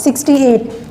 68।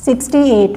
68।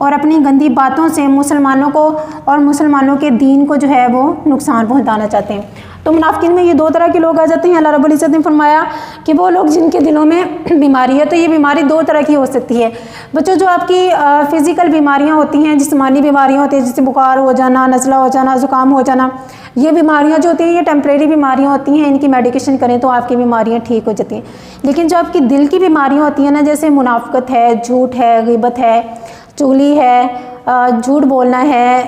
اور اپنی گندی باتوں سے مسلمانوں کو اور مسلمانوں کے دین کو جو ہے وہ نقصان پہنچانا چاہتے ہیں۔ تو منافقین میں یہ دو طرح کے لوگ آ جاتے ہیں۔ اللہ رب العزت نے فرمایا کہ وہ لوگ جن کے دلوں میں بیماری ہے، تو یہ بیماری دو طرح کی ہو سکتی ہے۔ بچوں، جو آپ کی فزیکل بیماریاں ہوتی ہیں، جسمانی بیماریاں ہوتی ہیں، جیسے بخار ہو جانا، نزلہ ہو جانا، زکام ہو جانا، یہ بیماریاں جو ہوتی ہیں یہ ٹیمپریری بیماریاں ہوتی ہیں، ان کی میڈیکیشن کریں تو آپ کی بیماریاں ٹھیک ہو جاتی ہیں۔ لیکن جو آپ کی دل کی بیماریاں ہوتی ہیں نا، جیسے منافقت ہے، جھوٹ ہے، غیبت ہے، چغلی ہے، جھوٹ بولنا ہے،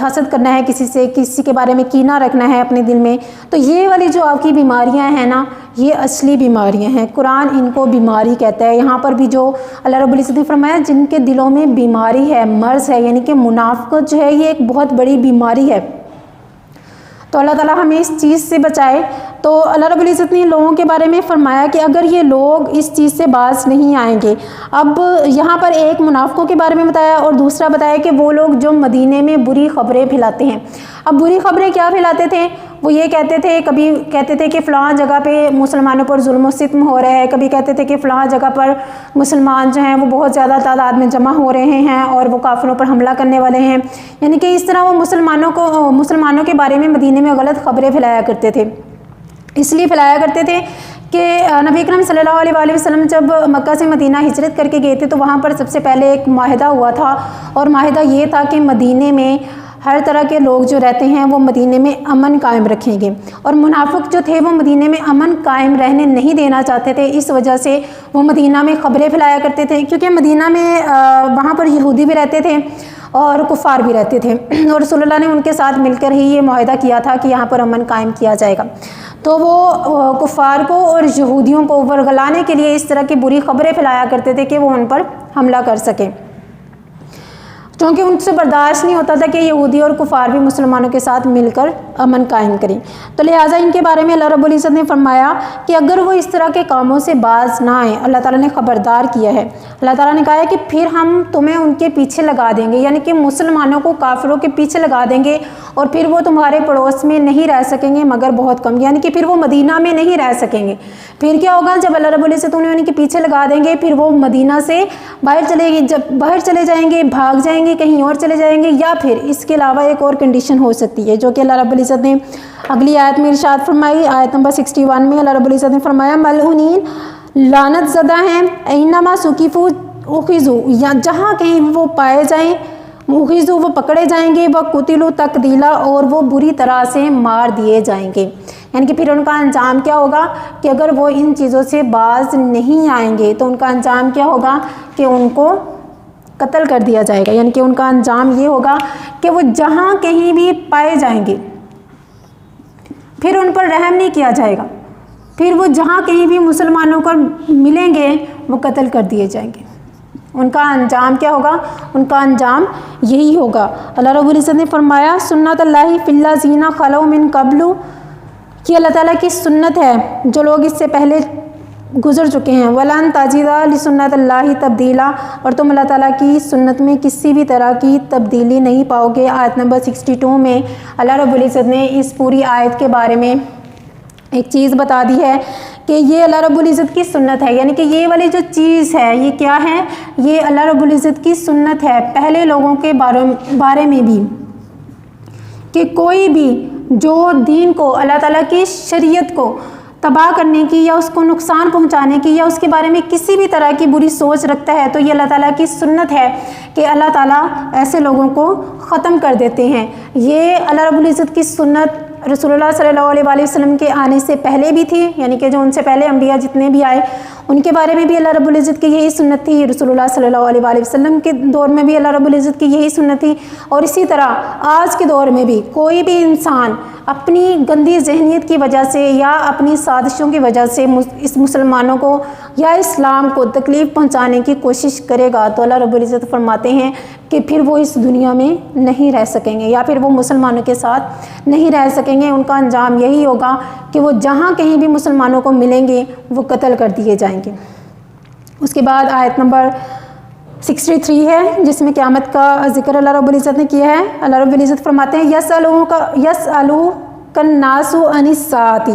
حسد کرنا ہے کسی سے، کسی کے بارے میں کینہ رکھنا ہے اپنے دل میں، تو یہ والی جو آپ کی بیماریاں ہیں نا، یہ اصلی بیماریاں ہیں۔ قرآن ان کو بیماری کہتا ہے۔ یہاں پر بھی جو اللہ رب العزت نے فرمایا جن کے دلوں میں بیماری ہے، مرض ہے، یعنی کہ منافقت جو ہے یہ ایک بہت بڑی بیماری ہے۔ تو اللہ تعالیٰ ہمیں اس چیز سے بچائے۔ تو اللہ رب العزت نے لوگوں کے بارے میں فرمایا کہ اگر یہ لوگ اس چیز سے باز نہیں آئیں گے، اب یہاں پر ایک منافقوں کے بارے میں بتایا اور دوسرا بتایا کہ وہ لوگ جو مدینے میں بری خبریں پھیلاتے ہیں۔ اب بری خبریں کیا پھیلاتے تھے؟ وہ یہ کہتے تھے، کبھی کہتے تھے کہ فلاں جگہ پہ مسلمانوں پر ظلم و ستم ہو رہا ہے، کبھی کہتے تھے کہ فلاں جگہ پر مسلمان جو ہیں وہ بہت زیادہ تعداد میں جمع ہو رہے ہیں اور وہ کافروں پر حملہ کرنے والے ہیں، یعنی کہ اس طرح وہ مسلمانوں کے بارے میں مدینے میں غلط خبریں پھیلایا کرتے تھے۔ اس لیے پھیلایا کرتے تھے کہ نبی اکرم صلی اللہ علیہ وآلہ وسلم جب مکہ سے مدینہ ہجرت کر کے گئے تھے تو وہاں پر سب سے پہلے ایک معاہدہ ہوا تھا، اور معاہدہ یہ تھا کہ مدینے میں ہر طرح کے لوگ جو رہتے ہیں وہ مدینے میں امن قائم رکھیں گے، اور منافق جو تھے وہ مدینے میں امن قائم رہنے نہیں دینا چاہتے تھے۔ اس وجہ سے وہ مدینہ میں خبریں پھیلایا کرتے تھے، کیونکہ مدینہ میں وہاں پر یہودی بھی رہتے تھے اور کفار بھی رہتے تھے، اور رسول اللہ نے ان کے ساتھ مل کر ہی یہ معاہدہ کیا تھا کہ یہاں پر امن قائم کیا جائے گا۔ تو وہ کفار کو اور یہودیوں کو ورگلانے کے لیے اس طرح کی بری خبریں پھیلایا کرتے تھے کہ وہ ان پر حملہ کر سکیں، کیونکہ ان سے برداشت نہیں ہوتا تھا کہ یہودی اور کفار بھی مسلمانوں کے ساتھ مل کر امن قائم کریں۔ تو لہٰذا ان کے بارے میں اللہ رب العزت نے فرمایا کہ اگر وہ اس طرح کے کاموں سے باز نہ آئیں، اللہ تعالیٰ نے خبردار کیا ہے۔ اللہ تعالیٰ نے کہا ہے کہ پھر ہم تمہیں ان کے پیچھے لگا دیں گے، یعنی کہ مسلمانوں کو کافروں کے پیچھے لگا دیں گے، اور پھر وہ تمہارے پڑوس میں نہیں رہ سکیں گے مگر بہت کم، یعنی کہ پھر وہ مدینہ میں نہیں رہ سکیں گے۔ پھر کیا ہوگا؟ جب اللہ رب العزت انہیں ان کے پیچھے لگا دیں گے، پھر وہ مدینہ سے باہر چلے جائیں گے، بھاگ جائیں گے، کہیں اور چلے جائیں گے، یا پھر اس کے علاوہ ایک اور کنڈیشن ہو سکتی ہے جو کہ اللہ رب العزت نے اگلی آیت میں ارشاد فرمائی۔ آیت نمبر 61 میں اللہ رب العزت نے فرمایا ملعونین، لعنت زدہ ہیں، اینما ثقفوا اخذوا، یا جہاں کہیں وہ پائے جائیں، اخذوا وہ پکڑے جائیں گے، وقتلوا تقتیلا، اور وہ بری طرح سے مار دیے جائیں گے۔ یعنی کہ پھر ان کا انجام کیا ہوگا کہ اگر وہ ان چیزوں سے باز نہیں آئیں گے تو ان کا انجام کیا ہوگا کہ ان کو قتل کر دیا جائے گا، یعنی کہ ان کا انجام یہ ہوگا کہ وہ جہاں کہیں بھی پائے جائیں گے پھر ان پر رحم نہیں کیا جائے گا، پھر وہ جہاں کہیں بھی مسلمانوں کو ملیں گے وہ قتل کر دیے جائیں گے۔ ان کا انجام کیا ہوگا؟ ان کا انجام یہی ہوگا۔ اللہ رب العزت نے فرمایا سنت اللہ فی الذین خلو من قبل، کہ اللہ تعالیٰ کی سنت ہے جو لوگ اس سے پہلے گزر چکے ہیں، وَلَن تَجِدَ لِسُنَّتِ اللَّهِ تَبْدِيلًا، اور تم اللہ تعالیٰ کی سنت میں کسی بھی طرح کی تبدیلی نہیں پاؤ گے۔ آیت نمبر 62 میں اللہ رب العزت نے اس پوری آیت کے بارے میں ایک چیز بتا دی ہے کہ یہ اللہ رب العزت کی سنت ہے، یعنی کہ یہ والی جو چیز ہے یہ کیا ہے؟ یہ اللہ رب العزت کی سنت ہے پہلے لوگوں کے بارے میں بھی، کہ کوئی بھی جو دین کو، اللہ تعالیٰ کی شریعت کو تباہ کرنے کی یا اس کو نقصان پہنچانے کی یا اس کے بارے میں کسی بھی طرح کی بری سوچ رکھتا ہے، تو یہ اللہ تعالیٰ کی سنت ہے کہ اللہ تعالیٰ ایسے لوگوں کو ختم کر دیتے ہیں۔ یہ اللہ رب العزت کی سنت رسول اللہ صلی اللہ علیہ وآلہ وسلم کے آنے سے پہلے بھی تھی، یعنی کہ جو ان سے پہلے انبیاء جتنے بھی آئے ان کے بارے میں بھی اللہ رب العزت کی یہی سنت تھی، رسول اللہ صلی اللہ علیہ وآلہ وسلم کے دور میں بھی اللہ رب العزت کی یہی سنت تھی، اور اسی طرح آج کے دور میں بھی کوئی بھی انسان اپنی گندی ذہنیت کی وجہ سے یا اپنی سازشوں کی وجہ سے اس مسلمانوں کو یا اسلام کو تکلیف پہنچانے کی کوشش کرے گا تو اللہ رب العزت فرماتے ہیں کہ پھر وہ اس دنیا میں نہیں رہ سکیں گے، یا پھر وہ مسلمانوں کے ساتھ نہیں رہ سکیں گے۔ ان کا انجام یہی ہوگا کہ وہ جہاں کہیں بھی مسلمانوں کو ملیں گے وہ قتل کر دیے جائیں گے۔ اس کے بعد آیت نمبر 63 ہے جس میں قیامت کا ذکر اللہ رب العزت نے کیا ہے۔ اللہ رب العزت فرماتے ہیں یسألوک الناس عن الساعۃ،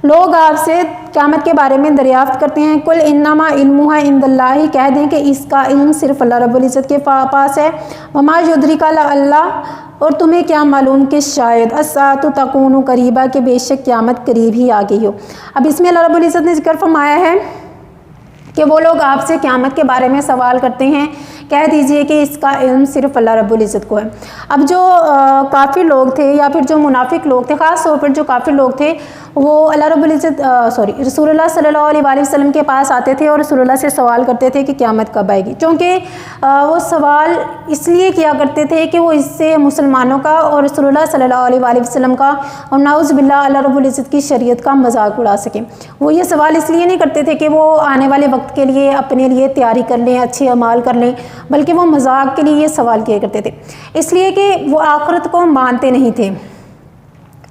لوگ آپ سے قیامت کے بارے میں دریافت کرتے ہیں۔ کل انما علمھا عنداللہ، کہہ دیں کہ اس کا علم صرف اللہ رب العزت کے پاس ہے۔ وما یدریک لعلہ، اور تمہیں کیا معلوم کہ شاید الساعۃ تکون قریبا، کہ بے شک قیامت قریب ہی آ گئی ہو۔ اب اس میں اللہ رب العزت نے ذکر فرمایا ہے کہ وہ لوگ آپ سے قیامت کے بارے میں سوال کرتے ہیں، کہہ دیجئے کہ اس کا علم صرف اللہ رب العزت کو ہے۔ اب جو کافر لوگ تھے یا پھر جو منافق لوگ تھے، خاص طور پر جو کافر لوگ تھے، وہ اللہ رب العزت رسول اللہ صلی اللہ علیہ وسلم کے پاس آتے تھے اور رسول اللہ سے سوال کرتے تھے کہ قیامت کب آئے گی، چونکہ وہ سوال اس لیے کیا کرتے تھے کہ وہ اس سے مسلمانوں کا اور رسول اللہ صلی اللہ علیہ وسلم کا اور نعوذ باللہ اللہ رب العزت کی شریعت کا مذاق اڑا سکیں۔ وہ یہ سوال اس لیے نہیں کرتے تھے کہ وہ آنے والے وقت کے لیے اپنے لیے تیاری کر لیں، اچھے اعمال کر لیں، بلکہ وہ مذاق کے لیے یہ سوال کیا کرتے تھے، اس لیے کہ وہ آخرت کو مانتے نہیں تھے،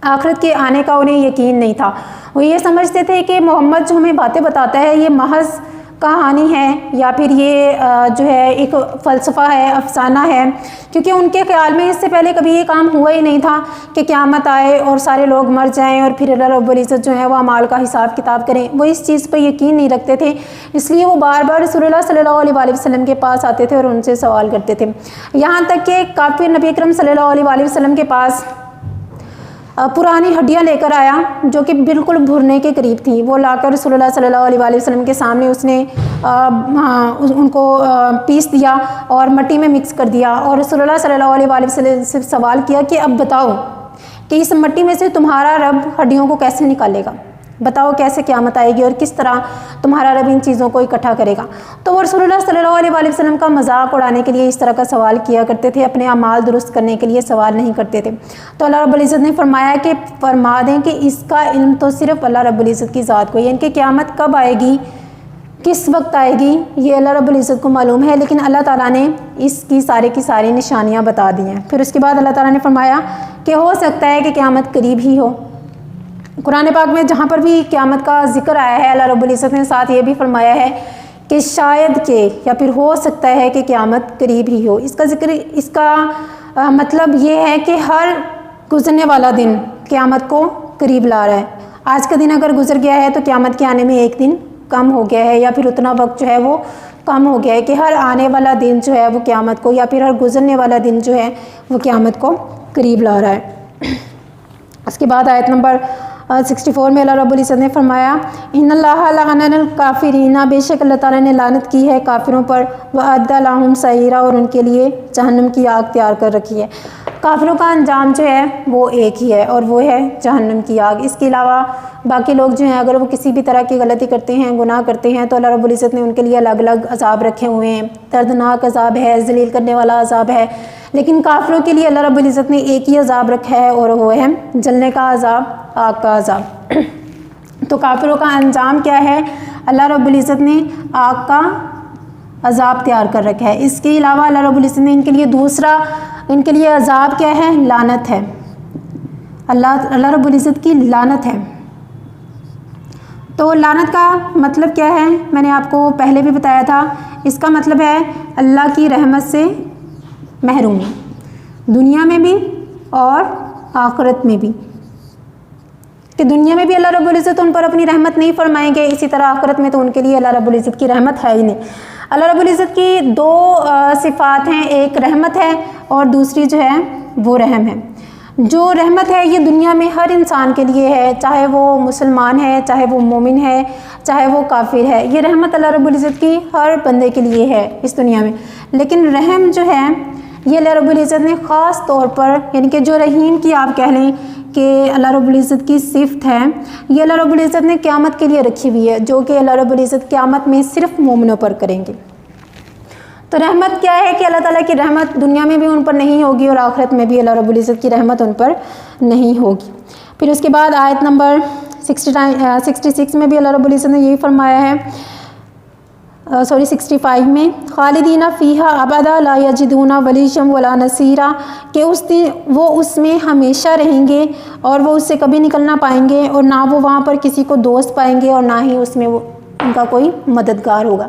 آخرت کے آنے کا انہیں یقین نہیں تھا۔ وہ یہ سمجھتے تھے کہ محمد جو ہمیں باتیں بتاتا ہے یہ محض کہانی ہے یا پھر یہ جو ہے ایک فلسفہ ہے، افسانہ ہے، کیونکہ ان کے خیال میں اس سے پہلے کبھی یہ کام ہوا ہی نہیں تھا کہ قیامت آئے اور سارے لوگ مر جائیں اور پھر اللہ رب العزت جو ہے وہ اعمال کا حساب کتاب کریں۔ وہ اس چیز پہ یقین نہیں رکھتے تھے، اس لیے وہ بار بار رسول اللہ صلی اللہ علیہ وسلم کے پاس آتے تھے اور ان سے سوال کرتے تھے، یہاں تک کہ کافر نبی اکرم صلی اللہ علیہ وسلم کے پاس پرانی ہڈیاں لے کر آیا جو کہ بالکل بھرنے کے قریب تھی، وہ لا کر رسول اللہ صلی اللہ علیہ وسلم کے سامنے اس نے ان کو پیس دیا اور مٹی میں مکس کر دیا، اور رسول اللہ صلی اللہ علیہ وسلم سے سوال کیا کہ اب بتاؤ کہ اس مٹی میں سے تمہارا رب ہڈیوں کو کیسے نکالے گا، بتاؤ کیسے قیامت آئے گی اور کس طرح تمہارا رب ان چیزوں کو اکٹھا کرے گا۔ تو وہ رسول اللہ صلی اللہ علیہ وسلم کا مذاق اڑانے کے لیے اس طرح کا سوال کیا کرتے تھے، اپنے اعمال درست کرنے کے لیے سوال نہیں کرتے تھے۔ تو اللہ رب العزت نے فرمایا کہ فرما دیں کہ اس کا علم تو صرف اللہ رب العزت کی ذات کو ہے، یعنی کہ قیامت کب آئے گی، کس وقت آئے گی، یہ اللہ رب العزت کو معلوم ہے، لیکن اللہ تعالیٰ نے اس کی ساری نشانیاں بتا دی ہیں۔ پھر اس کے بعد اللہ تعالیٰ نے فرمایا کہ ہو سکتا ہے کہ قیامت قریب ہی ہو۔ قرآن پاک میں جہاں پر بھی قیامت کا ذکر آیا ہے، اللہ رب العزت نے ساتھ یہ بھی فرمایا ہے کہ شاید کہ یا پھر ہو سکتا ہے کہ قیامت قریب ہی ہو۔ اس کا ذکر، اس کا مطلب یہ ہے کہ ہر گزرنے والا دن قیامت کو قریب لا رہا ہے۔ آج کا دن اگر گزر گیا ہے تو قیامت کے آنے میں ایک دن کم ہو گیا ہے، یا پھر اتنا وقت جو ہے وہ کم ہو گیا ہے کہ ہر آنے والا دن جو ہے وہ قیامت کو، یا پھر ہر گزرنے والا دن جو ہے وہ قیامت کو قریب لا رہا ہے۔ اس کے بعد آیت نمبر 64 میں اللہ رب العزت نے فرمایا ان اللہ لعن الکافرین، بے شک اللہ تعالیٰ نے لعنت کی ہے کافروں پر، وَأَعَدَّ لَهُمْ سَعِيرًا، اور ان کے لیے جہنم کی آگ تیار کر رکھی ہے۔ کافروں کا انجام جو ہے وہ ایک ہی ہے اور وہ ہے جہنم کی آگ۔ اس کے علاوہ باقی لوگ جو ہیں اگر وہ کسی بھی طرح کی غلطی کرتے ہیں، گناہ کرتے ہیں، تو اللہ رب العزت نے ان کے لیے الگ الگ عذاب رکھے ہوئے ہیں، دردناک عذاب ہے، ذلیل کرنے والا عذاب ہے، لیکن کافروں کے لیے اللہ رب العزت نے ایک ہی عذاب رکھا ہے اور وہ ہے جلنے کا عذاب، آگ کا عذاب۔ تو کافروں کا انجام کیا ہے؟ اللہ رب العزت نے آگ کا عذاب تیار کر رکھا ہے۔ اس کے علاوہ اللہ رب العزت نے ان کے لیے دوسرا، ان کے لیے عذاب کیا ہے؟ لعنت ہے، اللہ رب العزت کی لعنت ہے۔ تو لعنت کا مطلب کیا ہے؟ میں نے آپ کو پہلے بھی بتایا تھا، اس کا مطلب ہے اللہ کی رحمت سے محرومی، دنیا میں بھی اور آخرت میں بھی، کہ دنیا میں بھی اللہ رب العزت ان پر اپنی رحمت نہیں فرمائیں گے، اسی طرح آخرت میں تو ان کے لیے اللہ رب العزت کی رحمت ہے ہی نہیں۔ اللہ رب العزت کی دو صفات ہیں، ایک رحمت ہے اور دوسری جو ہے وہ رحم ہے۔ جو رحمت ہے یہ دنیا میں ہر انسان کے لیے ہے، چاہے وہ مسلمان ہے، چاہے وہ مومن ہے، چاہے وہ کافر ہے، یہ رحمت اللہ رب العزت کی ہر بندے کے لیے ہے اس دنیا میں۔ لیکن رحم جو ہے یہ اللہ رب العزت نے خاص طور پر، یعنی کہ جو رحیم کی آپ کہہ لیں کہ اللہ رب العزت کی صفت ہے، یہ اللہ رب العزت نے قیامت کے لیے رکھی ہوئی ہے، جو کہ اللہ رب العزت قیامت میں صرف مومنوں پر کریں گے۔ تو رحمت کیا ہے کہ اللہ تعالیٰ کی رحمت دنیا میں بھی ان پر نہیں ہوگی اور آخرت میں بھی اللہ رب العزت کی رحمت ان پر نہیں ہوگی۔ پھر اس کے بعد آیت نمبر 66 میں بھی اللہ رب العزت نے یہی فرمایا ہے، 65 میں، خالدین فیہا ابدا لا یجدون ولییا ولا نصیرا، کہ اس دن وہ اس میں ہمیشہ رہیں گے اور وہ اس سے کبھی نکلنا پائیں گے، اور نہ وہ وہاں پر کسی کو دوست پائیں گے اور نہ ہی اس میں وہ ان کا کوئی مددگار ہوگا۔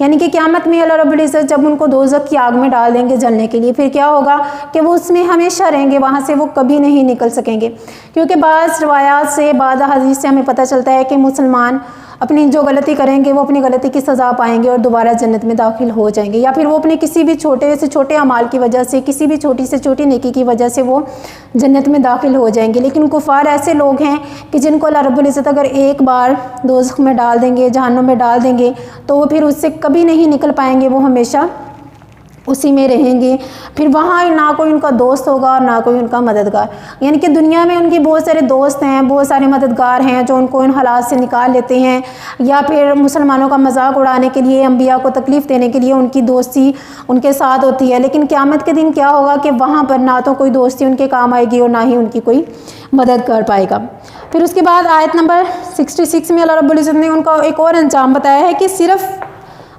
یعنی کہ قیامت میں اللہ رب العزت جب ان کو دوزخ کی آگ میں ڈال دیں گے جلنے کے لیے، پھر کیا ہوگا کہ وہ اس میں ہمیشہ رہیں گے، وہاں سے وہ کبھی نہیں نکل سکیں گے۔ کیونکہ بعض روایات سے، بعض احادیث سے ہمیں پتہ چلتا ہے کہ مسلمان اپنی جو غلطی کریں گے وہ اپنی غلطی کی سزا پائیں گے اور دوبارہ جنت میں داخل ہو جائیں گے، یا پھر وہ اپنے کسی بھی چھوٹے سے چھوٹے اعمال کی وجہ سے، کسی بھی چھوٹی سے چھوٹی نیکی کی وجہ سے وہ جنت میں داخل ہو جائیں گے۔ لیکن کفار ایسے لوگ ہیں کہ جن کو اللہ رب العزت اگر ایک بار دوزخ میں ڈال دیں گے، جہنم میں ڈال دیں گے، تو وہ پھر اس سے کبھی نہیں نکل پائیں گے، وہ ہمیشہ اسی میں رہیں گے۔ پھر وہاں نہ کوئی ان کا دوست ہوگا اور نہ کوئی ان کا مددگار، یعنی کہ دنیا میں ان کی بہت سارے دوست ہیں، بہت سارے مددگار ہیں جو ان کو ان حالات سے نکال لیتے ہیں، یا پھر مسلمانوں کا مذاق اڑانے کے لیے، انبیاء کو تکلیف دینے کے لیے ان کی دوستی ان کے ساتھ ہوتی ہے۔ لیکن قیامت کے دن کیا ہوگا کہ وہاں پر نہ تو کوئی دوستی ان کے کام آئے گی اور نہ ہی ان کی کوئی مدد کر پائے گا۔ پھر اس کے بعد آیت نمبر 66 میں اللہ رب العزت نے ان کا ایک اور انجام بتایا ہے کہ صرف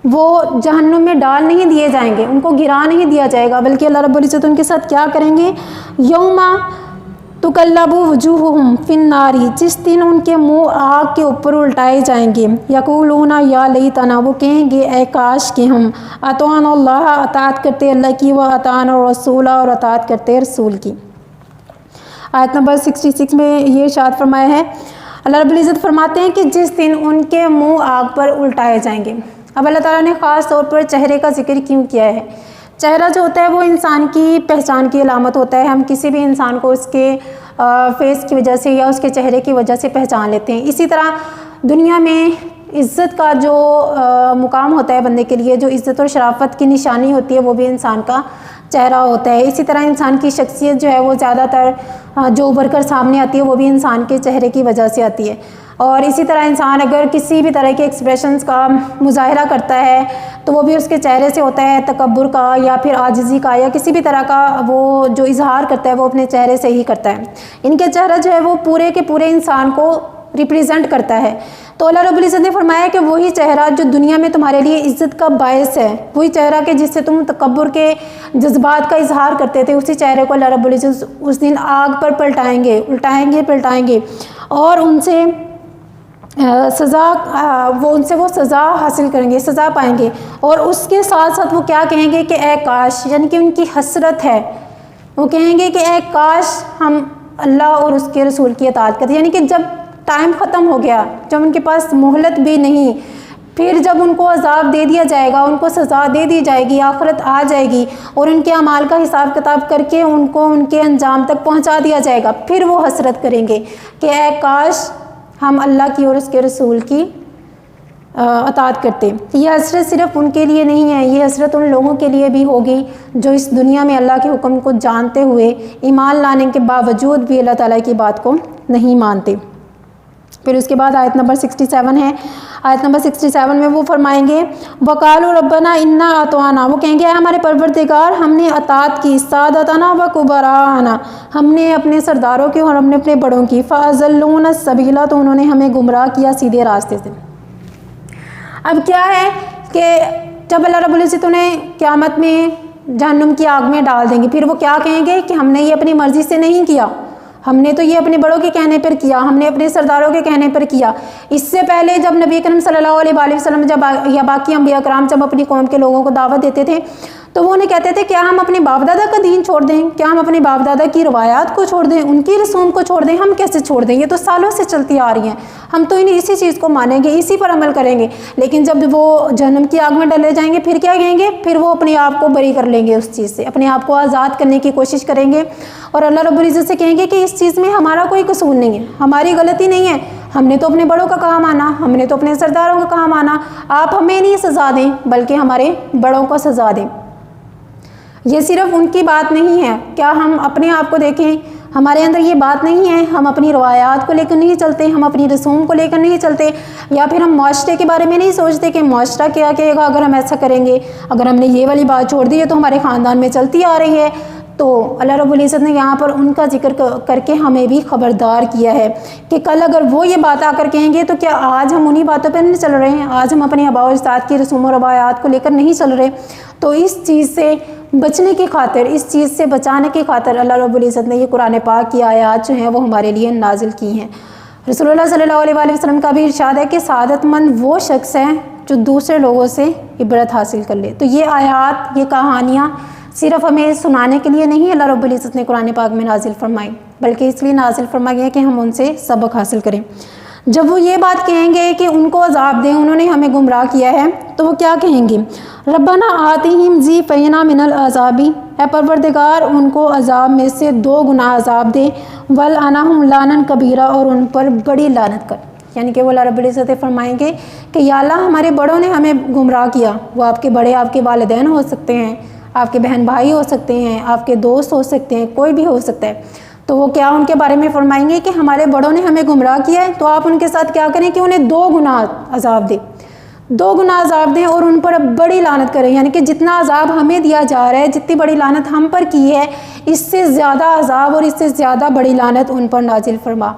وہ جہنم میں ڈال نہیں دیے جائیں گے، ان کو گرا نہیں دیا جائے گا، بلکہ اللہ رب العزت ان کے ساتھ کیا کریں گے؟ یوم تقلب وجوہہم فی النار، جس دن ان کے منہ آگ کے اوپر الٹائے جائیں گے، یقولون یا لیتنا، وہ کہیں گے اے کاش کہ ہم اطعنا اللہ، اطاعت کرتے اللہ کی، و اطعنا الرسول، اور اطاعت کرتے رسول کی۔ آیت نمبر 66 میں یہ ارشاد فرمایا ہے، اللہ رب العزت فرماتے ہیں کہ جس دن ان کے منہ آگ پر الٹائے جائیں گے۔ اب اللہ تعالیٰ نے خاص طور پر چہرے کا ذکر کیوں کیا ہے؟ چہرہ جو ہوتا ہے وہ انسان کی پہچان کی علامت ہوتا ہے، ہم کسی بھی انسان کو اس کے فیس کی وجہ سے یا اس کے چہرے کی وجہ سے پہچان لیتے ہیں۔ اسی طرح دنیا میں عزت کا جو مقام ہوتا ہے بندے کے لیے، جو عزت اور شرافت کی نشانی ہوتی ہے، وہ بھی انسان کا چہرہ ہوتا ہے۔ اسی طرح انسان کی شخصیت جو ہے وہ زیادہ تر جو ابھر کر سامنے آتی ہے وہ بھی انسان کے چہرے کی وجہ سے آتی ہے۔ اور اسی طرح انسان اگر کسی بھی طرح کے ایکسپریشنز کا مظاہرہ کرتا ہے تو وہ بھی اس کے چہرے سے ہوتا ہے، تکبر کا یا پھر عاجزی کا یا کسی بھی طرح کا وہ جو اظہار کرتا ہے وہ اپنے چہرے سے ہی کرتا ہے۔ ان کے چہرہ جو ہے وہ پورے کے پورے انسان کو ریپریزنٹ کرتا ہے۔ تو اللہ رب العزت نے فرمایا کہ وہی چہرہ جو دنیا میں تمہارے لیے عزت کا باعث ہے، وہی چہرہ کہ جس سے تم تکبر کے جذبات کا اظہار کرتے تھے، اسی چہرے کو اللہ رب العزت اس دن آگ پر پلٹائیں گے، پلٹائیں گے اور ان سے وہ سزا حاصل کریں گے، سزا پائیں گے۔ اور اس کے ساتھ ساتھ وہ کیا کہیں گے کہ اے کاش، یعنی کہ ان کی حسرت ہے، وہ کہیں گے کہ اے کاش ہم اللہ اور اس کے رسول کی اطاعت کرتے، یعنی کہ جب ٹائم ختم ہو گیا، جب ان کے پاس مہلت بھی نہیں، پھر جب ان کو عذاب دے دیا جائے گا، ان کو سزا دے دی جائے گی، آخرت آ جائے گی اور ان کے اعمال کا حساب کتاب کر کے ان کو ان کے انجام تک پہنچا دیا جائے گا، پھر وہ حسرت کریں گے کہ اے کاش ہم اللہ کی اور اس کے رسول کی اطاعت کرتے۔ یہ حسرت صرف ان کے لیے نہیں ہے، یہ حسرت ان لوگوں کے لیے بھی ہوگی جو اس دنیا میں اللہ کے حکم کو جانتے ہوئے ایمان لانے کے باوجود بھی اللہ تعالیٰ کی بات کو نہیں مانتے۔ پھر اس کے بعد آیت نمبر 67 ہے، آیت نمبر 67 میں وہ فرمائیں گے وَقَالُوا رَبَّنَا إِنَّا أَطَعْنَا، وہ کہیں گے اے ہمارے پروردگار ہم نے اطاعت کی، سادتنا و کبراءنا، ہم نے اپنے سرداروں کی اور ہم نے اپنے بڑوں کی، فَأَضَلُّونَا السَّبِيلَ، تو انہوں نے ہمیں گمراہ کیا سیدھے راستے سے۔ اب کیا ہے کہ جب اللہ رب العزت انہیں قیامت میں جہنم کی آگ میں ڈال دیں گے، پھر وہ کیا کہیں گے کہ ہم نے یہ اپنی مرضی سے نہیں کیا، ہم نے تو یہ اپنے بڑوں کے کہنے پر کیا، ہم نے اپنے سرداروں کے کہنے پر کیا۔ اس سے پہلے جب نبی کریم صلی اللہ علیہ وآلہ وسلم یا باقی انبیاء کرام جب اپنی قوم کے لوگوں کو دعوت دیتے تھے تو وہ انہیں کہتے تھے کیا ہم اپنے باپ دادا کا دین چھوڑ دیں، کیا ہم اپنے باپ دادا کی روایات کو چھوڑ دیں، ان کی رسوم کو چھوڑ دیں؟ ہم کیسے چھوڑ دیں، یہ تو سالوں سے چلتی آ رہی ہیں، ہم تو انہیں اسی چیز کو مانیں گے، اسی پر عمل کریں گے۔ لیکن جب وہ جہنم کی آگ میں ڈالے جائیں گے پھر کیا کہیں گے؟ پھر وہ اپنے آپ کو بری کر لیں گے، اس چیز سے اپنے آپ کو آزاد کرنے کی کوشش کریں گے اور اللہ رب العزت سے کہیں گے کہ اس چیز میں ہمارا کوئی قصور نہیں ہے، ہماری غلطی نہیں ہے، ہم نے تو اپنے بڑوں کا کہا مانا، ہم نے تو اپنے سرداروں کا کہا مانا، آپ ہمیں نہیں سزا دیں بلکہ ہمارے بڑوں کو سزا دیں۔ یہ صرف ان کی بات نہیں ہے، کیا ہم اپنے آپ کو دیکھیں، ہمارے اندر یہ بات نہیں ہے، ہم اپنی روایات کو لے کر نہیں چلتے، ہم اپنی رسوم کو لے کر نہیں چلتے، یا پھر ہم معاشرے کے بارے میں نہیں سوچتے کہ معاشرہ کیا کہے گا اگر ہم ایسا کریں گے، اگر ہم نے یہ والی بات چھوڑ دی ہے تو ہمارے خاندان میں چلتی آ رہی ہے۔ تو اللہ رب العزت نے یہاں پر ان کا ذکر کر کے ہمیں بھی خبردار کیا ہے کہ کل اگر وہ یہ بات آ کر کہیں گے تو کیا آج ہم انہی باتوں پہ نہیں چل رہے ہیں، آج ہم اپنے آباء و اجداد کی رسوم و روایات کو لے کر نہیں چل رہے؟ تو اس چیز سے بچنے کی خاطر، اس چیز سے بچانے کی خاطر اللہ رب العزت نے یہ قرآن پاک کی آیات جو ہیں وہ ہمارے لیے نازل کی ہیں۔ رسول اللہ صلی اللہ علیہ وآلہ وسلم کا بھی ارشاد ہے کہ سعادت مند وہ شخص ہے جو دوسرے لوگوں سے عبرت حاصل کر لے۔ تو یہ آیات، یہ کہانیاں صرف ہمیں سنانے کے لیے نہیں اللہ رب العزت نے قرآن پاک میں نازل فرمائی، بلکہ اس لیے نازل فرمائی ہے کہ ہم ان سے سبق حاصل کریں۔ جب وہ یہ بات کہیں گے کہ ان کو عذاب دیں، انہوں نے ہمیں گمراہ کیا ہے، تو وہ کیا کہیں گے؟ ربنا آتیہم ضعفین من العذاب، اے پروردگار ان کو عذاب میں سے 2 گنا عذاب دے، والعنہم لعنا کبیرہ، اور ان پر بڑی لعنت کر۔ یعنی کہ وہ اللہ رب العزت فرمائیں گے کہ یا اللہ ہمارے بڑوں نے ہمیں گمراہ کیا۔ وہ آپ کے بڑے آپ کے والدین ہو سکتے ہیں، آپ کے بہن بھائی ہو سکتے ہیں، آپ کے دوست ہو سکتے ہیں، کوئی بھی ہو سکتا ہے۔ تو وہ کیا ان کے بارے میں فرمائیں گے کہ ہمارے بڑوں نے ہمیں گمراہ کیا ہے، تو آپ ان کے ساتھ کیا کریں کہ انہیں 2 گنا عذاب دیں، 2 گنا عذاب دیں، اور ان پر بڑی لعنت کریں۔ یعنی کہ جتنا عذاب ہمیں دیا جا رہا ہے، جتنی بڑی لعنت ہم پر کی ہے، اس سے زیادہ عذاب اور اس سے زیادہ بڑی لعنت ان پر نازل فرما۔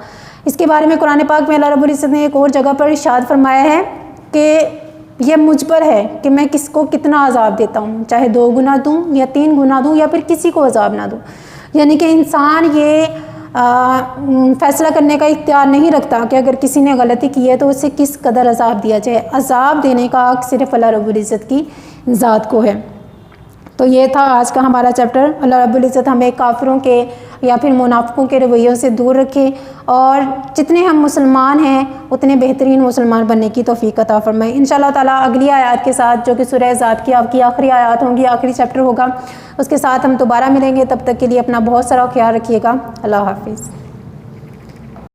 اس کے بارے میں قرآن پاک میں اللہ رب العزت نے ایک اور جگہ پر ارشاد فرمایا ہے کہ یہ مجھ پر ہے کہ میں کس کو کتنا عذاب دیتا ہوں، چاہے 2 گنا دوں یا 3 گنا دوں یا پھر کسی کو عذاب نہ دوں۔ یعنی کہ انسان یہ فیصلہ کرنے کا اختیار نہیں رکھتا کہ اگر کسی نے غلطی کی ہے تو اسے کس قدر عذاب دیا جائے۔ عذاب دینے کا حق صرف اللہ رب العزت کی ذات کو ہے۔ تو یہ تھا آج کا ہمارا چیپٹر۔ اللہ رب العزت ہمیں کافروں کے یا پھر منافقوں کے رویوں سے دور رکھے، اور جتنے ہم مسلمان ہیں اتنے بہترین مسلمان بننے کی توفیق عطا فرمائے۔ انشاءاللہ تعالیٰ اگلی آیات کے ساتھ، جو کہ سورہ احزاب کی آپ کی آخری آیات ہوں گی، آخری چیپٹر ہوگا، اس کے ساتھ ہم دوبارہ ملیں گے۔ تب تک کے لیے اپنا بہت سارا خیال رکھیے گا۔ اللہ حافظ۔